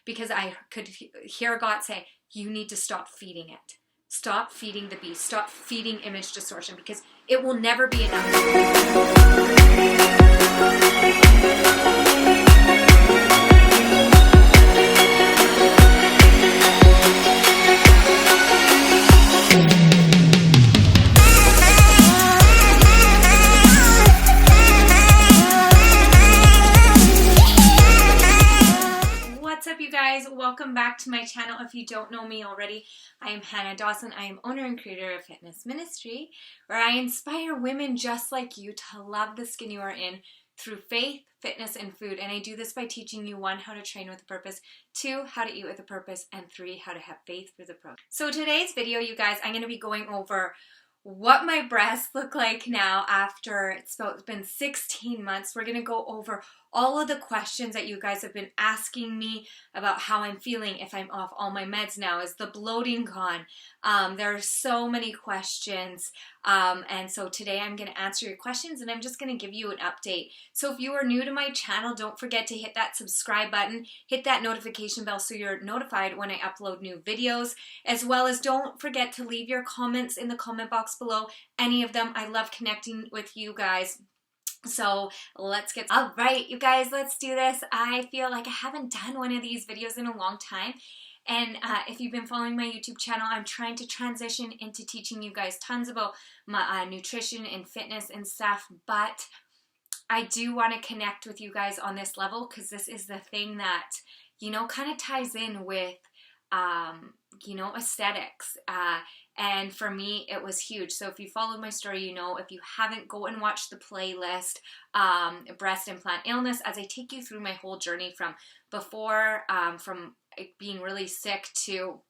because I could hear God say, you need to stop feeding it. Stop feeding the beast. Stop feeding image distortion, because it will never be enough. What's up, you guys? Welcome back to my channel. If you don't know me already, I am Hannah Dawson. I am owner and creator of Fitness Ministry, where I inspire women just like you to love the skin you are in through faith, fitness, and food. And I do this by teaching you 1, how to train with a purpose, 2, how to eat with a purpose, and 3, how to have faith through the process. So today's video, you guys, I'm going to be going over what my breasts look like now after it's been 16 months. We're going to go over all of the questions that you guys have been asking me about how I'm feeling, if I'm off all my meds now, is the bloating gone? There are so many questions, and so today I'm going to answer your questions, and I'm just going to give you an update. So if you are new to my channel, don't forget to hit that subscribe button, hit that notification bell so you're notified when I upload new videos, as well as don't forget to leave your comments in the comment box below, any of them. I love connecting with you guys. So let's get, all right, you guys, let's do this. I feel like I haven't done one of these videos in a long time. And if you've been following my YouTube channel, I'm trying to transition into teaching you guys tons about my nutrition and fitness and stuff. But I do want to connect with you guys on this level, because this is the thing that, you know, kind of ties in with, you know, aesthetics. And for me, it was huge. So if you followed my story, you know. If you haven't, go and watch the playlist, Breast Implant Illness, as I take you through my whole journey from before, from being really sick to,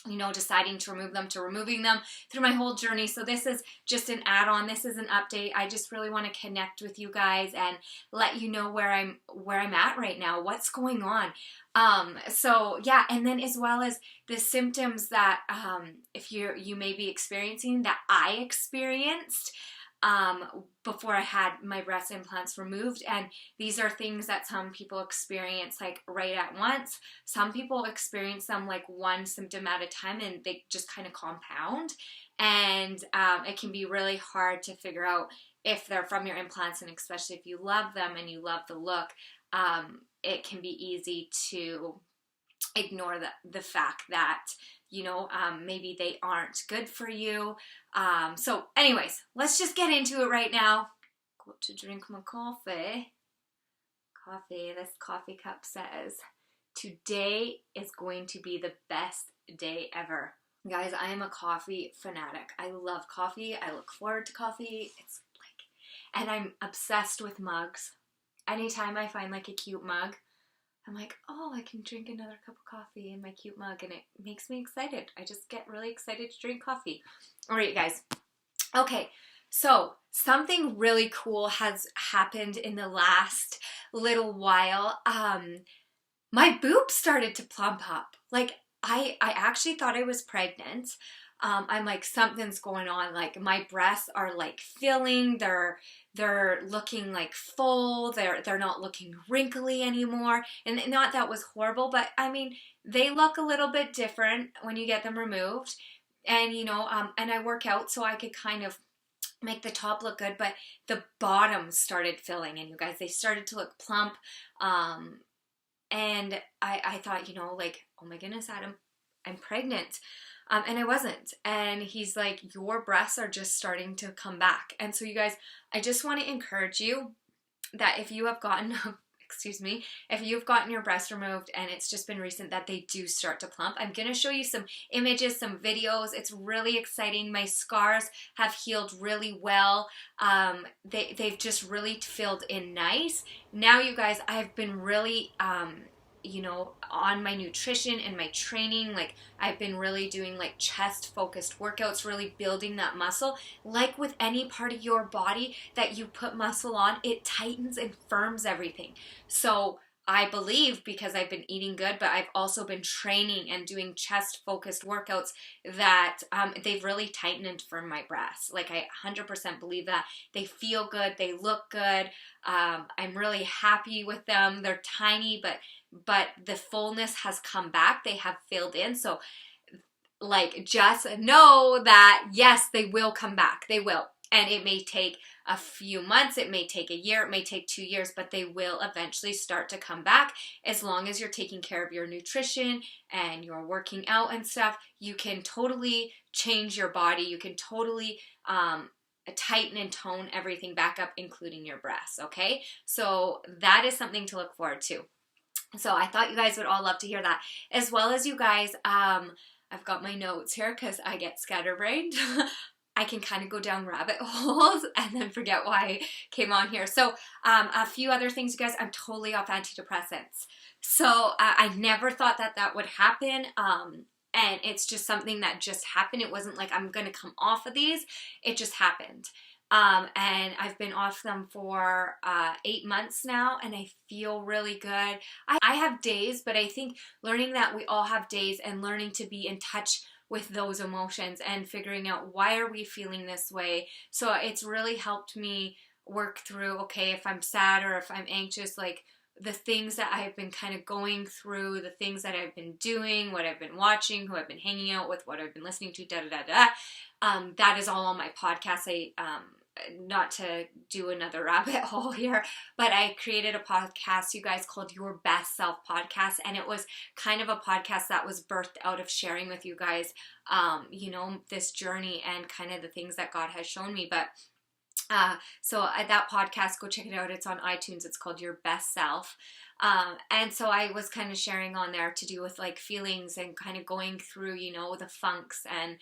you know, deciding to remove them, to removing them, through my whole journey. So this is just an add-on. This is an update. I just really want to connect with you guys and let you know where I'm at right now, what's going on. So yeah, and then as well as the symptoms that if you may be experiencing, that I experienced before I had my breast implants removed. And these are things that some people experience like right at once. Some people experience them like one symptom at a time, and they just kind of compound. And it can be really hard to figure out if they're from your implants, and especially if you love them and you love the look, it can be easy to ignore the fact that, you know, maybe they aren't good for you. So anyways, let's just get into it right now. Go to drink my coffee. This coffee cup says, today is going to be the best day ever. Guys, I am a coffee fanatic. I love coffee. I look forward to coffee. It's like, and I'm obsessed with mugs. Anytime I find like a cute mug, I'm like, oh, I can drink another cup of coffee in my cute mug, and it makes me excited. I just get really excited to drink coffee. All right, you guys. Okay, so something really cool has happened in the last little while. My boobs started to plump up. Like, I actually thought I was pregnant. I'm like, something's going on. Like, my breasts are like filling. They're looking like full. They're not looking wrinkly anymore. And not that was horrible, but I mean, they look a little bit different when you get them removed. And you know, and I work out, so I could kind of make the top look good, but the bottom started filling, and you guys, they started to look plump. And I thought, you know, like, oh my goodness, Adam, I'm pregnant. And I wasn't. And he's like, your breasts are just starting to come back. And so you guys, I just want to encourage you that if you have gotten, if you've gotten your breast removed and it's just been recent, that they do start to plump. I'm going to show you some images, some videos. It's really exciting. My scars have healed really well. They've just really filled in nice. Now, you guys, I've been really, you know, on my nutrition and my training. Like, I've been really doing like chest focused workouts, really building that muscle. Like with any part of your body that you put muscle on, it tightens and firms everything. So I believe, because I've been eating good, but I've also been training and doing chest focused workouts, that they've really tightened and firmed my breasts. Like, I 100% believe that. They feel good. They look good. I'm really happy with them. They're tiny, but but the fullness has come back. They have filled in. So like, just know that yes, they will come back. They will. And it may take a few months, it may take a year, it may take 2 years, but they will eventually start to come back. As long as you're taking care of your nutrition and you're working out and stuff, you can totally change your body. You can totally tighten and tone everything back up, including your breasts, okay? So that is something to look forward to. So I thought you guys would all love to hear that. As well as you guys, I've got my notes here because I get scatterbrained. I can kind of go down rabbit holes and then forget why I came on here. So a few other things, you guys. I'm totally off antidepressants. So I never thought that that would happen. And it's just something that just happened. It wasn't like I'm going to come off of these. It just happened. And I've been off them for 8 months now, and I feel really good. I have days, but I think learning that we all have days and learning to be in touch with those emotions and figuring out why are we feeling this way. So it's really helped me work through, okay, if I'm sad or if I'm anxious, like the things that I've been kind of going through, the things that I've been doing, what I've been watching, who I've been hanging out with, what I've been listening to, that is all on my podcast. Not to do another rabbit hole here, but I created a podcast, you guys, called Your Best Self Podcast, and it was kind of a podcast that was birthed out of sharing with you guys, this journey and kind of the things that God has shown me. But so that podcast, go check it out. It's on iTunes. It's called Your Best Self. And so I was kind of sharing on there to do with like feelings and kind of going through, the funks and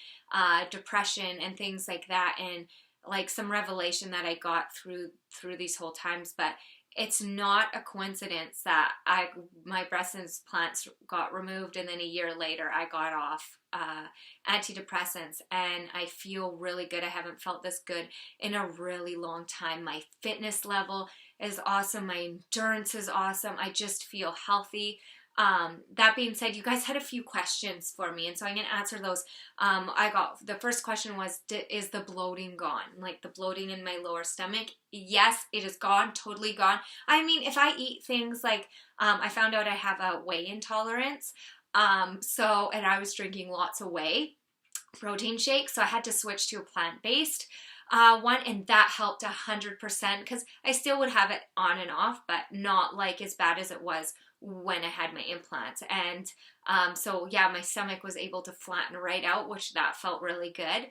depression and things like that, and like some revelation that I got through these whole times. But it's not a coincidence that my breast implants got removed, and then a year later I got off antidepressants, and I feel really good. I haven't felt this good in a really long time. My fitness level is awesome. My endurance is awesome. I just feel healthy. That being said, you guys had a few questions for me, and so I'm going to answer those. The first question was, is the bloating gone? Like the bloating in my lower stomach? Yes, it is gone, totally gone. I mean, if I eat things like, I found out I have a whey intolerance, and I was drinking lots of whey protein shakes, so I had to switch to a plant-based one, and that helped 100% because I still would have it on and off, but not like as bad as it was when I had my implants. And so yeah, my stomach was able to flatten right out, which that felt really good.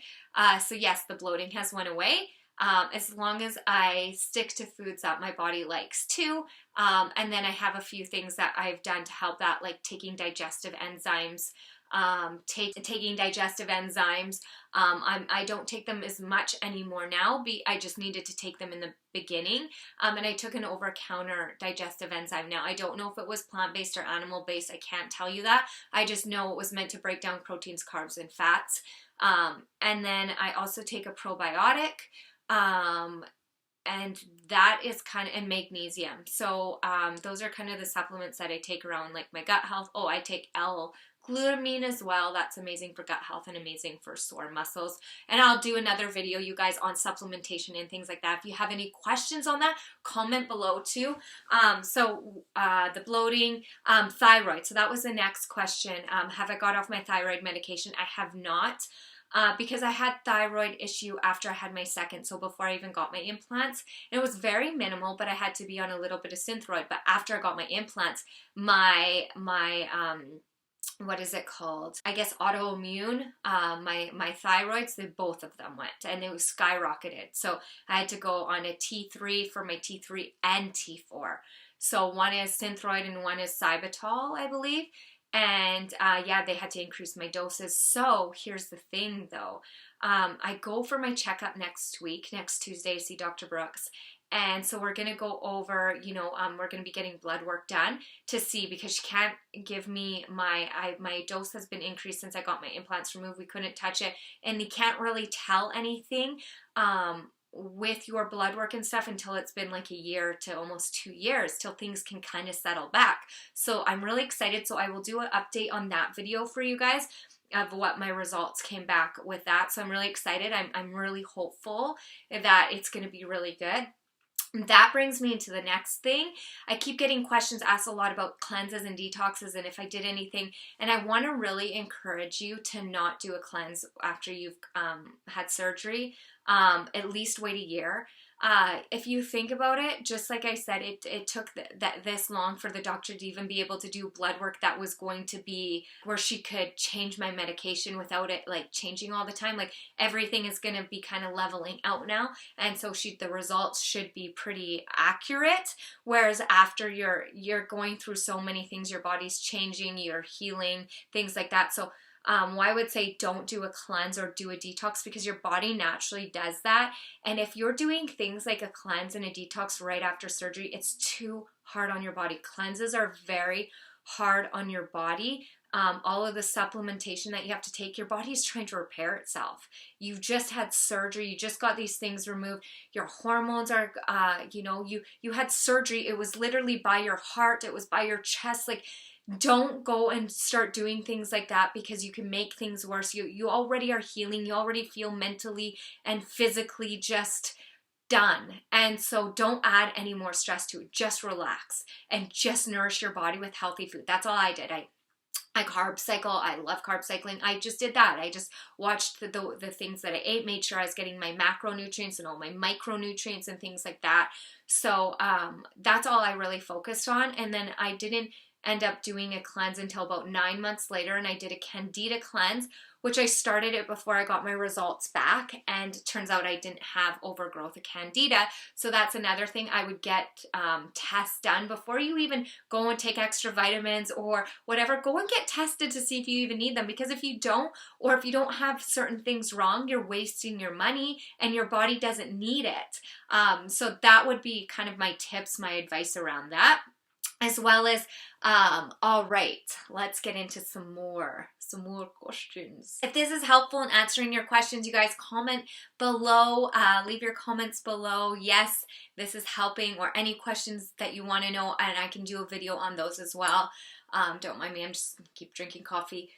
So yes, the bloating has went away, as long as I stick to foods that my body likes too. And then I have a few things that I've done to help that, like taking digestive enzymes. I don't take them as much anymore now. I just needed to take them in the beginning. And I took an over-counter digestive enzyme. Now, I don't know if it was plant-based or animal-based. I can't tell you that. I just know it was meant to break down proteins, carbs, and fats. And then I also take a probiotic. And that is and magnesium. So those are kind of the supplements that I take around like my gut health. Oh, I take L-glutamine as well. That's amazing for gut health and amazing for sore muscles. And I'll do another video, you guys, on supplementation and things like that. If you have any questions on that, comment below too. The bloating, thyroid. So that was the next question. Have I got off my thyroid medication? I have not. Because I had thyroid issue after I had my second, so before I even got my implants. And it was very minimal, but I had to be on a little bit of Synthroid. But after I got my implants, my what is it called? I guess autoimmune, my thyroids, both of them went, and it was skyrocketed. So I had to go on a T3 for my T3 and T4. So one is Synthroid and one is Cybitol, I believe. And they had to increase my doses. So here's the thing though. I go for my checkup next Tuesday, to see Dr. Brooks. And so we're going to go over, we're going to be getting blood work done to see, because she can't give me my dose has been increased since I got my implants removed. We couldn't touch it. And they can't really tell anything with your blood work and stuff until it's been like a year to almost 2 years till things can kind of settle back. So I'm really excited. So I will do an update on that video for you guys of what my results came back with that. So I'm really excited. I'm really hopeful that it's going to be really good. That brings me into the next thing. I keep getting questions asked a lot about cleanses and detoxes and if I did anything. And I want to really encourage you to not do a cleanse after you've had surgery. At least wait a year. If you think about it, just like I said, it took this long for the doctor to even be able to do blood work that was going to be where she could change my medication without it like changing all the time. Like everything is going to be kind of leveling out now, and so the results should be pretty accurate. Whereas after you're going through so many things, your body's changing, you're healing, things like that. So I would say don't do a cleanse or do a detox because your body naturally does that. And if you're doing things like a cleanse and a detox right after surgery, it's too hard on your body. Cleanses are very hard on your body. All of the supplementation that you have to take, your body is trying to repair itself. You just had surgery. You just got these things removed. Your hormones are, you had surgery. It was literally by your heart. It was by your chest. Like, don't go and start doing things like that because you can make things worse. You already are healing. You already feel mentally and physically just done. And so don't add any more stress to it. Just relax and just nourish your body with healthy food. That's all I did. I carb cycle. I love carb cycling. I just did that. I just watched the things that I ate, made sure I was getting my macronutrients and all my micronutrients and things like that. So that's all I really focused on. And then I didn't end up doing a cleanse until about 9 months later, and I did a candida cleanse, which I started it before I got my results back, and it turns out I didn't have overgrowth of candida. So that's another thing. I would get tests done before you even go and take extra vitamins or whatever. Go and get tested to see if you even need them, because if you don't, or if you don't have certain things wrong, you're wasting your money and your body doesn't need it. So that would be kind of my tips, my advice around that. As well as, all right, let's get into some more questions. If this is helpful in answering your questions, you guys comment below, leave your comments below. Yes, this is helping, or any questions that you want to know, and I can do a video on those as well. Don't mind me, I'm just keep drinking coffee.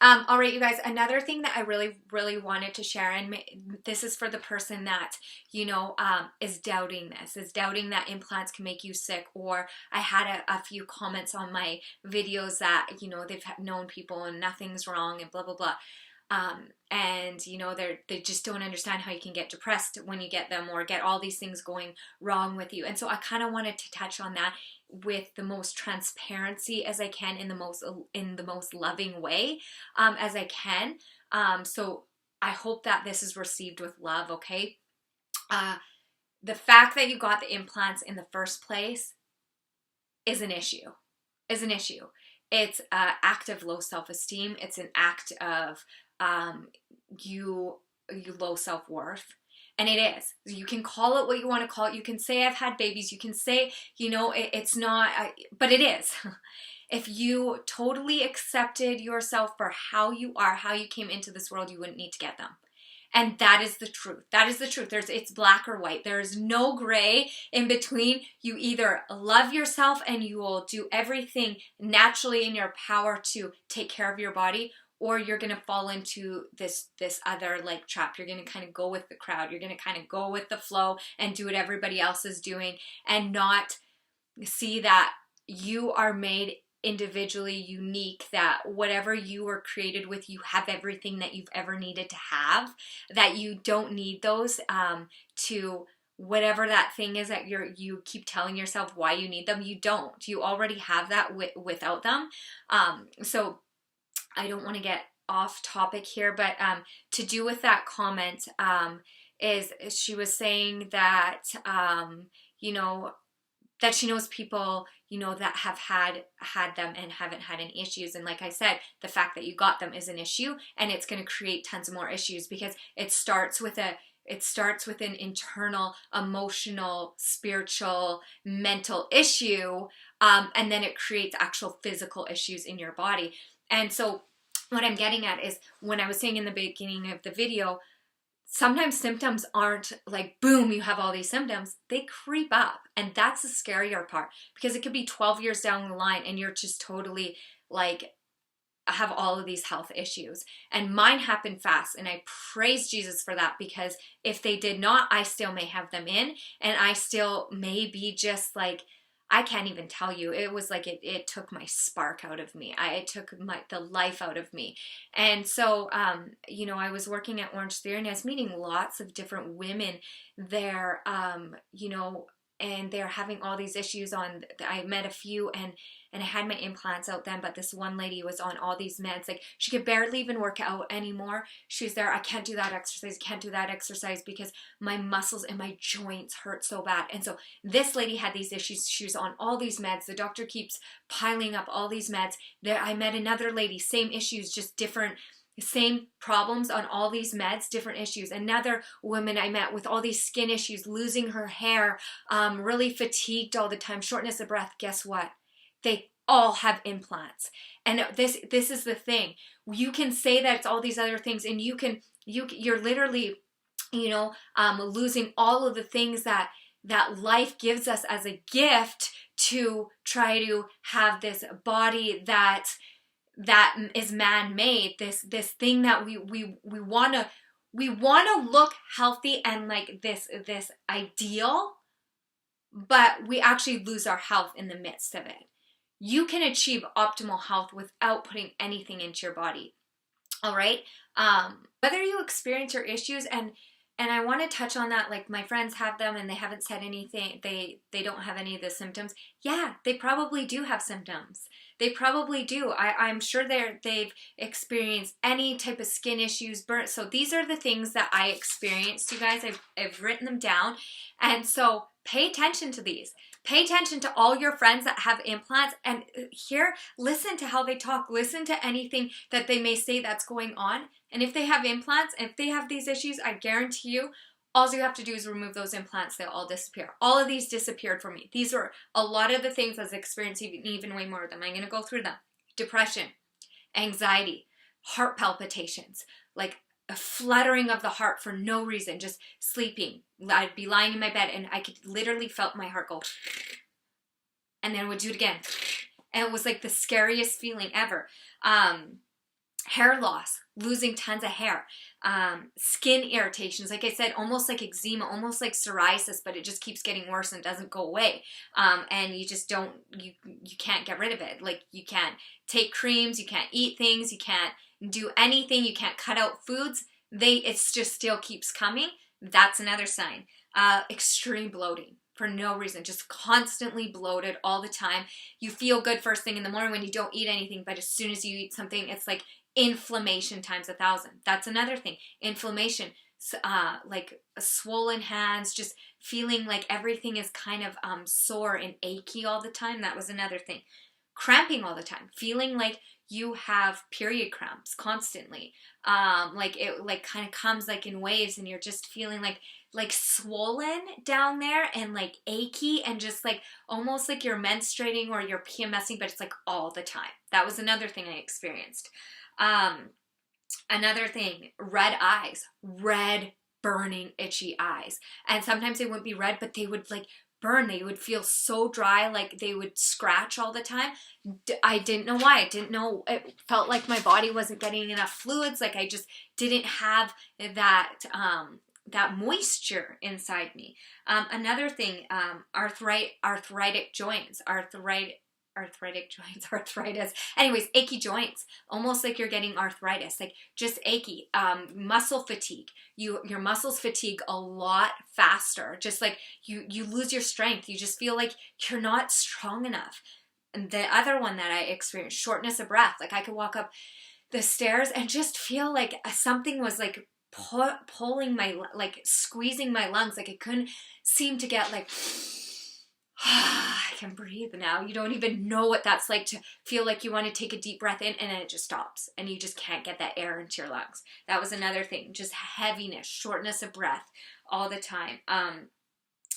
All right, you guys, another thing that I really, really wanted to share, and this is for the person that, is doubting this, is doubting that implants can make you sick, or I had a few comments on my videos that, they've known people and nothing's wrong and blah, blah, blah. And they just don't understand how you can get depressed when you get them, or get all these things going wrong with you. And so I kind of wanted to touch on that with the most transparency as I can, in the most loving way as I can. So I hope that this is received with love. Okay. The fact that you got the implants in the first place is an issue. It's an act of low self-esteem. It's an act of you low self-worth. And it is. You can call it what you want to call it. You can say I've had babies. You can say, it's not, but it is. If you totally accepted yourself for how you are, how you came into this world, you wouldn't need to get them. And that is the truth. That is the truth. It's black or white. There is no gray in between. You either love yourself and you will do everything naturally in your power to take care of your body, or you're going to fall into this other like trap. You're going to kind of go with the crowd. You're going to kind of go with the flow and do what everybody else is doing, and not see that you are made individually unique, that whatever you were created with, you have everything that you've ever needed to have, that you don't need those to whatever that thing is that you keep telling yourself why you need them. You don't. You already have that without them. So I don't want to get off topic here, but to do with that comment, is she was saying that, that she knows people, that have had them and haven't had any issues. And like I said, the fact that you got them is an issue, and it's going to create tons more issues, because it starts with an internal, emotional, spiritual, mental issue, and then it creates actual physical issues in your body. And so what I'm getting at is, when I was saying in the beginning of the video, sometimes symptoms aren't like, boom, you have all these symptoms. They creep up. And that's the scarier part, because it could be 12 years down the line and you're just totally like have all of these health issues. And mine happened fast, and I praise Jesus for that, because if they did not, I still may have them in, and I still may be just like, I can't even tell you. It was like it took my spark out of me. It took the life out of me. And so, you know, I was working at Orange Theory, and I was meeting lots of different women there, you know, and they're having all these issues on. I met a few, and I had my implants out then, but this one lady was on all these meds. Like, she could barely even work out anymore. She was there, I can't do that exercise, can't do that exercise because my muscles and my joints hurt so bad. And so this lady had these issues. She was on all these meds. The doctor keeps piling up all these meds. There, I met another lady, same issues, just different, same problems on all these meds, different issues. Another woman I met with all these skin issues, losing her hair, really fatigued all the time, shortness of breath. Guess what? They all have implants. And this is the thing. You can say that it's all these other things, and you're literally, you know, losing all of the things that life gives us as a gift to try to have this body that is man-made, this thing that we want to look healthy and like this ideal, but we actually lose our health in the midst of it. You can achieve optimal health without putting anything into your body. All right. Whether you experience your issues, and I want to touch on that, like, my friends have them and they haven't said anything, they don't have any of the symptoms. Yeah, they probably do have symptoms. They probably do. I'm sure they've experienced any type of skin issues, burnt. So these are the things that I experienced, you guys. I've written them down. And so pay attention to these. Pay attention to all your friends that have implants, and listen to how they talk. Listen to anything that they may say that's going on. And if they have implants, if they have these issues, I guarantee you, all you have to do is remove those implants. They'll all disappear. All of these disappeared for me. These are a lot of the things I was experiencing, even way more of them. I'm going to go through them. Depression, anxiety, heart palpitations, like a fluttering of the heart for no reason, just sleeping. I'd be lying in my bed and I could literally felt my heart go, and then would do it again. And it was like the scariest feeling ever. Hair loss, losing tons of hair, skin irritations, like I said, almost like eczema, almost like psoriasis, but it just keeps getting worse and doesn't go away. And you just don't, you can't get rid of it. Like, you can't take creams, you can't eat things, you can't do anything, you can't cut out foods. It just still keeps coming. That's another sign. Extreme bloating. For no reason, just constantly bloated all the time. You feel good first thing in the morning when you don't eat anything, but as soon as you eat something, it's like inflammation times 1,000. That's another thing. Inflammation, like swollen hands, just feeling like everything is kind of sore and achy all the time. That was another thing. Cramping all the time, feeling like you have period cramps constantly. Like it like kind of comes like in waves, and you're just feeling like swollen down there and like achy, and just like almost like you're menstruating or you're PMSing, but it's like all the time. That was another thing I experienced. Another thing, red eyes, red burning itchy eyes. And sometimes they wouldn't be red, but they would like burn. They would feel so dry, like they would scratch all the time. I didn't know why. I didn't know. It felt like my body wasn't getting enough fluids. Like I just didn't have that moisture inside me. Another thing, arthritic joints, arthritis. Anyways, achy joints, almost like you're getting arthritis, like just achy. Muscle fatigue. Your muscles fatigue a lot faster. Just like you lose your strength. You just feel like you're not strong enough. And the other one that I experienced, shortness of breath. Like I could walk up the stairs and just feel like something was like pulling my, like squeezing my lungs. Like I couldn't seem to get like, I can breathe now. You don't even know what that's like to feel like you want to take a deep breath in and then it just stops and you just can't get that air into your lungs. That was another thing. Just heaviness, shortness of breath all the time.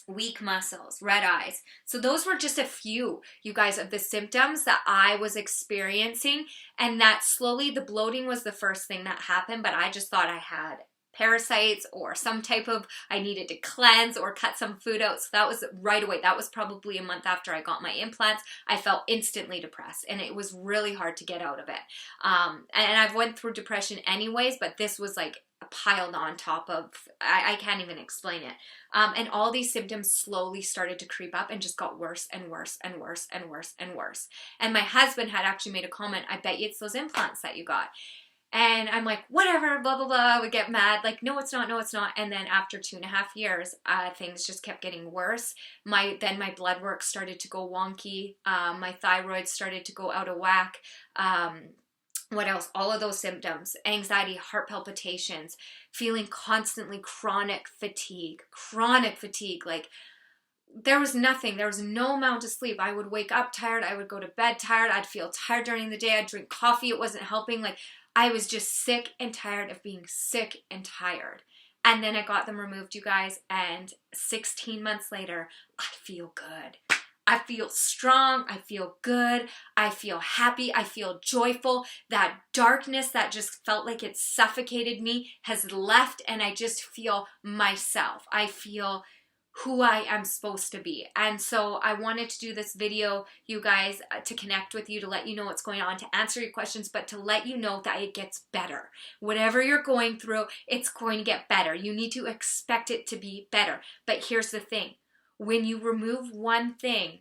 Weak muscles, red eyes. So those were just a few, you guys, of the symptoms that I was experiencing, and that slowly the bloating was the first thing that happened, but I just thought I had parasites or some type of, I needed to cleanse or cut some food out. So that was right away. That was probably a month after I got my implants. I felt instantly depressed, and it was really hard to get out of it. And I've went through depression anyways, but this was like piled on top of, I can't even explain it. And all these symptoms slowly started to creep up and just got worse and worse and worse and worse and worse. And my husband had actually made a comment, I bet you it's those implants that you got. And I'm like, whatever, blah, blah, blah. I would get mad. Like, no, it's not. No, it's not. And then after 2.5 years, things just kept getting worse. Then my blood work started to go wonky. My thyroid started to go out of whack. What else? All of those symptoms, anxiety, heart palpitations, feeling constantly chronic fatigue. Like, there was nothing. There was no amount of sleep. I would wake up tired. I would go to bed tired. I'd feel tired during the day. I'd drink coffee. It wasn't helping. Like, I was just sick and tired of being sick and tired. And then I got them removed, you guys. And 16 months later, I feel good. I feel strong. I feel good. I feel happy. I feel joyful. That darkness that just felt like it suffocated me has left, and I just feel myself. I feel who I am supposed to be. And so I wanted to do this video, you guys, to connect with you, to let you know what's going on, to answer your questions, but to let you know that it gets better. Whatever you're going through, it's going to get better. You need to expect it to be better. But here's the thing. When you remove one thing,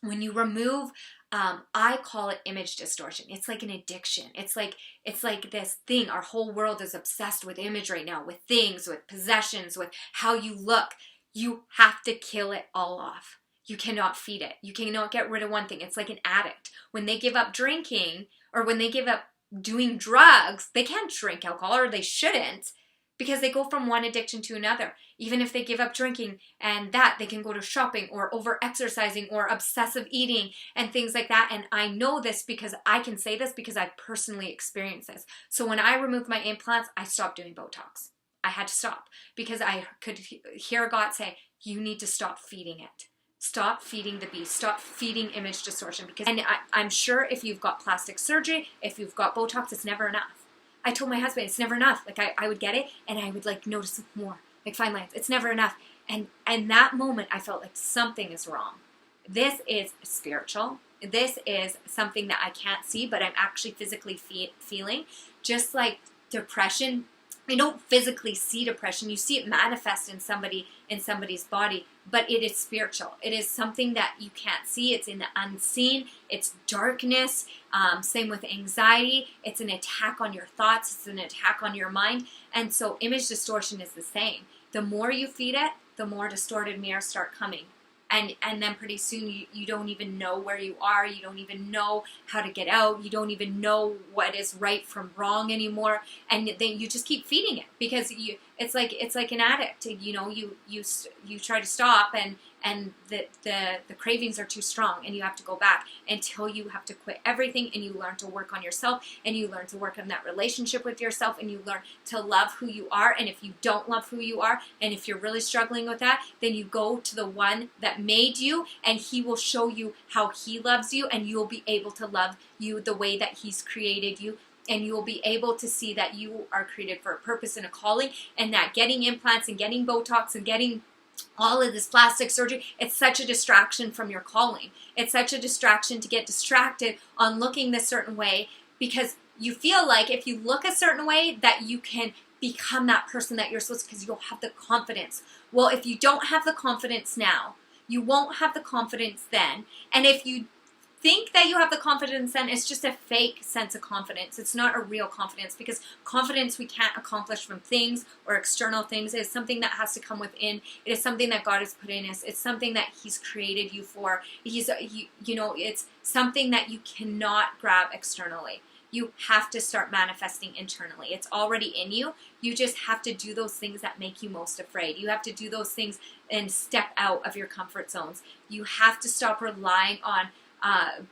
I call it image distortion. It's like an addiction. It's like this thing. Our whole world is obsessed with image right now, with things, with possessions, with how you look. You have to kill it all off. You cannot feed it. You cannot get rid of one thing. It's like an addict. When they give up drinking or when they give up doing drugs, they can't drink alcohol, or they shouldn't, because they go from one addiction to another. Even if they give up drinking and that, they can go to shopping or over-exercising or obsessive eating and things like that. And I know this because I can say this because I've personally experienced this. So when I removed my implants, I stopped doing Botox. I had to stop because I could hear God say, you need to stop feeding it. Stop feeding the beast. Stop feeding image distortion. And I'm sure if you've got plastic surgery, if you've got Botox, it's never enough. I told my husband it's never enough. Like I would get it and I would like notice more, like fine lines. It's never enough. And that moment I felt like something is wrong. This is spiritual. This is something that I can't see, but I'm actually physically feeling. Just like depression, you don't physically see depression. You see it manifest in somebody's body, but it is spiritual. It is something that you can't see. It's in the unseen. It's darkness. Same with anxiety. It's an attack on your thoughts. It's an attack on your mind. And so image distortion is the same. The more you feed it, the more distorted mirrors start coming. And then pretty soon you don't even know where you are. You don't even know how to get out. You don't even know what is right from wrong anymore. And then you just keep feeding it because it's like an addict. You know, you try to stop and the cravings are too strong and you have to go back until you have to quit everything and you learn to work on yourself and you learn to work on that relationship with yourself and you learn to love who you are. And if you don't love who you are and if you're really struggling with that, then you go to the one that made you and he will show you how he loves you and you'll be able to love you the way that he's created you. And you will be able to see that you are created for a purpose and a calling, and that getting implants and getting Botox and getting all of this plastic surgery, it's such a distraction from your calling. It's such a distraction to get distracted on looking this certain way because you feel like if you look a certain way that you can become that person that you're supposed to because you'll have the confidence. Well, if you don't have the confidence now, you won't have the confidence then. And if you think that you have the confidence then, it's just a fake sense of confidence. It's not a real confidence because confidence we can't accomplish from things or external things. It is something that has to come within. It is something that God has put in us. It's something that He's created you for. It's something that you cannot grab externally. You have to start manifesting internally. It's already in you. You just have to do those things that make you most afraid. You have to do those things and step out of your comfort zones. You have to stop relying on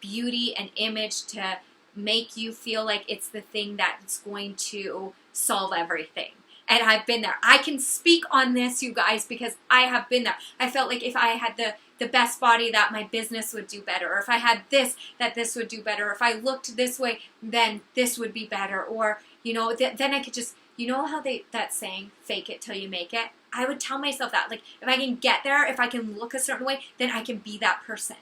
beauty and image to make you feel like it's the thing that's going to solve everything. And I've been there. I can speak on this, you guys, because I have been there. I felt like if I had the best body, that my business would do better. Or if I had this, that this would do better. Or if I looked this way, then this would be better. Or, then I could just, You know how that saying, fake it till you make it? I would tell myself that, like, if I can get there, if I can look a certain way, then I can be that person.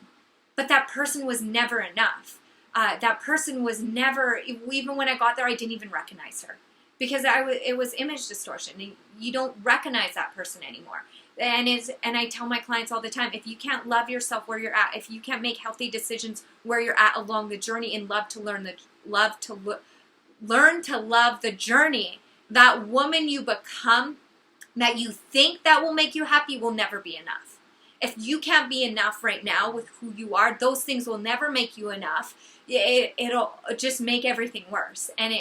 But that person was never enough. That person was never, even when I got there, I didn't even recognize her. Because it was image distortion. You don't recognize that person anymore. And I tell my clients all the time, if you can't love yourself where you're at, if you can't make healthy decisions where you're at along the journey and learn to love the journey, that woman you become, that you think that will make you happy, will never be enough. If you can't be enough right now with who you are, those things will never make you enough. It'll just make everything worse. And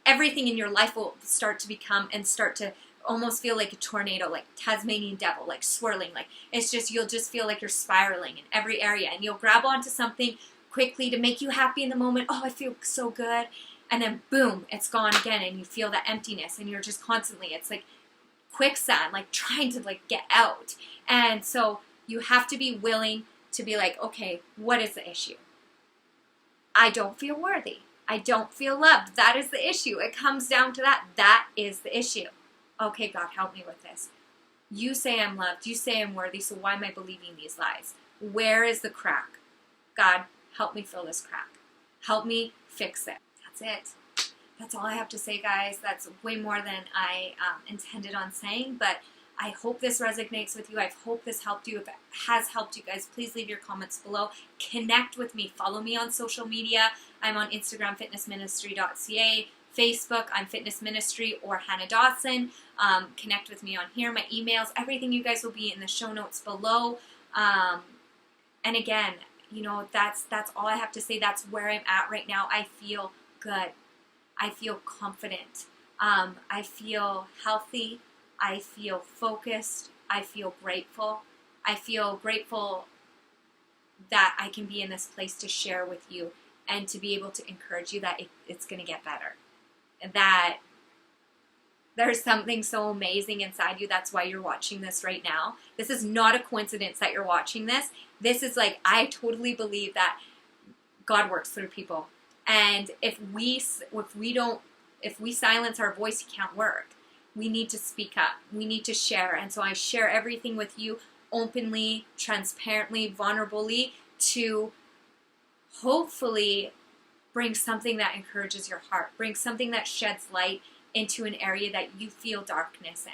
everything in your life will start to almost feel like a tornado, like Tasmanian devil, like swirling. Like you'll just feel like you're spiraling in every area, and you'll grab onto something quickly to make you happy in the moment. Oh, I feel so good. And then boom, it's gone again, and you feel that emptiness, and you're just constantly, it's like quicksand, like trying to like get out. And so you have to be willing to be like, okay, what is the issue? I don't feel worthy. I don't feel loved. That is the issue. It comes down to that. That is the issue. Okay, God, help me with this. You say I'm loved. You say I'm worthy. So why am I believing these lies? Where is the crack? God, help me fill this crack. Help me fix it. That's it. That's all I have to say, guys. That's way more than I intended on saying, but I hope this resonates with you. I hope this helped you. If it has helped you guys, please leave your comments below. Connect with me. Follow me on social media. I'm on Instagram, fitnessministry.ca. Facebook, I'm Fitness Ministry or Hannah Dawson. Connect with me on here. My emails, everything, you guys, will be in the show notes below. And again, you know, that's all I have to say. That's where I'm at right now. I feel good. I feel confident. I feel healthy. I feel focused. I feel grateful. I feel grateful that I can be in this place to share with you and to be able to encourage you that it's going to get better. That there's something so amazing inside you. That's why you're watching this right now. This is not a coincidence that you're watching this. This is like, I totally believe that God works through people. And if we silence our voice, He can't work. We need to speak up. We need to share. And so I share everything with you openly, transparently, vulnerably, to hopefully bring something that encourages your heart, bring something that sheds light into an area that you feel darkness in.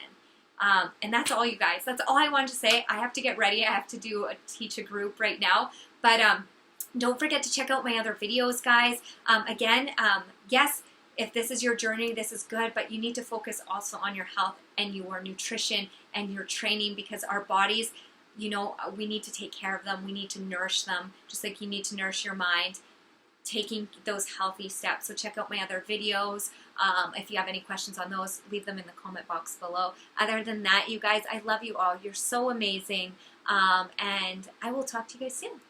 And that's all, you guys. That's all I wanted to say. I have to get ready. I have to teach a group right now. But don't forget to check out my other videos, guys. Yes, if this is your journey, this is good, but you need to focus also on your health and your nutrition and your training, because our bodies, you know, we need to take care of them. We need to nourish them, just like you need to nourish your mind, taking those healthy steps. So check out my other videos. If you have any questions on those, leave them in the comment box below. Other than that, you guys, I love you all. You're so amazing. And I will talk to you guys soon.